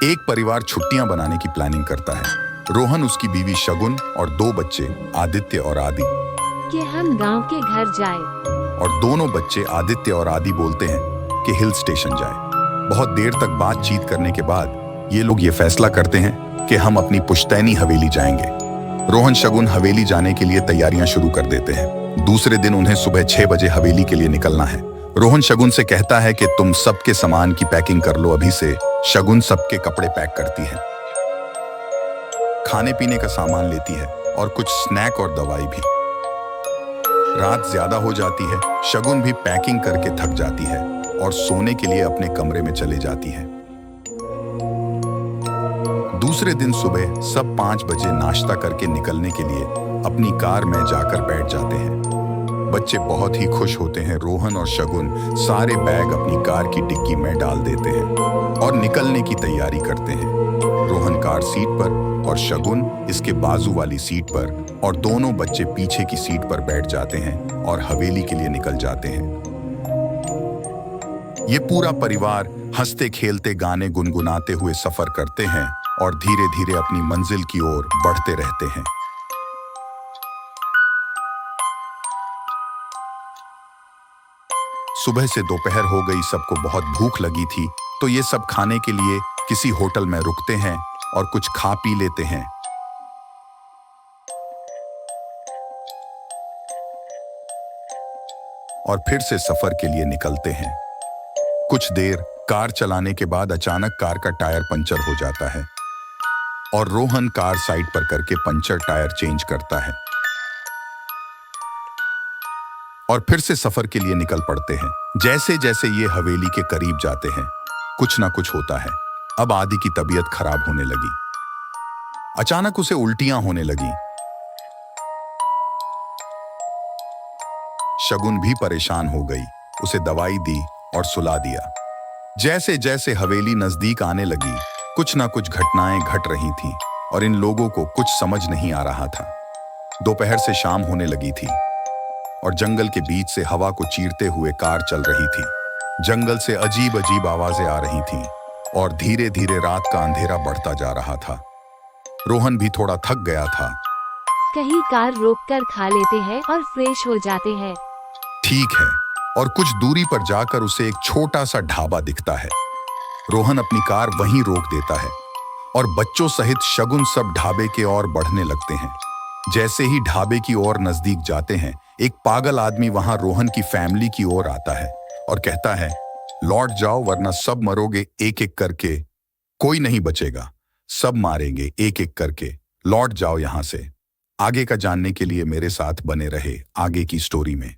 एक परिवार छुट्टियां बनाने की प्लानिंग करता है। रोहन, उसकी बीवी शगुन और दो बच्चे आदित्य और आदि। कि हम गांव के घर जाए। और दोनों बच्चे आदित्य और आदि बोलते हैं कि हिल स्टेशन जाए। बहुत देर तक बातचीत करने के बाद ये लोग ये फैसला करते हैं कि हम अपनी पुश्तैनी हवेली जाएंगे। रोहन शगुन हवेली जाने के लिए तैयारियां शुरू कर देते हैं। दूसरे दिन उन्हें सुबह 6 बजे हवेली के लिए निकलना है। रोहन शगुन से कहता है कि तुम सबके सामान की पैकिंग कर लो अभी से। शगुन सबके कपड़े पैक करती है, खाने पीने का सामान लेती है और कुछ स्नैक और दवाई भी। रात ज्यादा हो जाती है। शगुन भी पैकिंग करके थक जाती है और सोने के लिए अपने कमरे में चले जाती है। दूसरे दिन सुबह सब 5 बजे नाश्ता करके निकलने के लिए अपनी कार में जाकर बैठ जाते हैं। बच्चे बहुत ही खुश होते हैं। रोहन और शगुन सारे बैग अपनी कार की डिक्की में डाल देते हैं और निकलने की तैयारी करते हैं। रोहन कार सीट पर और शगुन इसके बाजू वाली सीट पर और दोनों बच्चे पीछे की सीट पर बैठ जाते हैं और हवेली के लिए निकल जाते हैं। ये पूरा परिवार हंसते खेलते गाने गुनगुनाते हुए सफर करते हैं और धीरे धीरे अपनी मंजिल की ओर बढ़ते रहते हैं। सुबह से दोपहर हो गई। सबको बहुत भूख लगी थी, तो ये सब खाने के लिए किसी होटल में रुकते हैं और कुछ खा पी लेते हैं। और फिर से सफर के लिए निकलते हैं। कुछ देर कार चलाने के बाद अचानक कार का टायर पंचर हो जाता है और रोहन कार साइड पर करके पंचर टायर चेंज करता है और फिर से सफर के लिए निकल पड़ते हैं। जैसे जैसे ये हवेली के करीब जाते हैं, कुछ ना कुछ होता है। अब आदि की तबीयत खराब होने लगी। अचानक उसे उल्टियां होने लगी। शगुन भी परेशान हो गई। उसे दवाई दी और सुला दिया। जैसे जैसे हवेली नजदीक आने लगी, कुछ ना कुछ घटनाएं घट रही थीं और इन लोगों को कुछ समझ नहीं आ रहा था। दोपहर से शाम होने लगी थी और जंगल के बीच से हवा को चीरते हुए कार चल रही थी। जंगल से अजीब अजीब आवाजें आ रही थीं और धीरे धीरे रात का अंधेरा बढ़ता जा रहा था। रोहन भी थोड़ा थक गया था। कहीं कार रोककर खा लेते हैं और फ्रेश हो जाते हैं। ठीक है। और कुछ दूरी पर जाकर उसे एक छोटा सा ढाबा दिखता है। रोहन अपनी कार वहीं रोक देता है और बच्चों सहित शगुन सब ढाबे के ओर बढ़ने लगते हैं। जैसे ही ढाबे की ओर नजदीक जाते हैं, एक पागल आदमी वहां रोहन की फैमिली की ओर आता है और कहता है, लौट जाओ वरना सब मरोगे एक एक करके। कोई नहीं बचेगा, सब मारेंगे एक एक करके। लौट जाओ यहां से। आगे का जानने के लिए मेरे साथ बने रहे आगे की स्टोरी में।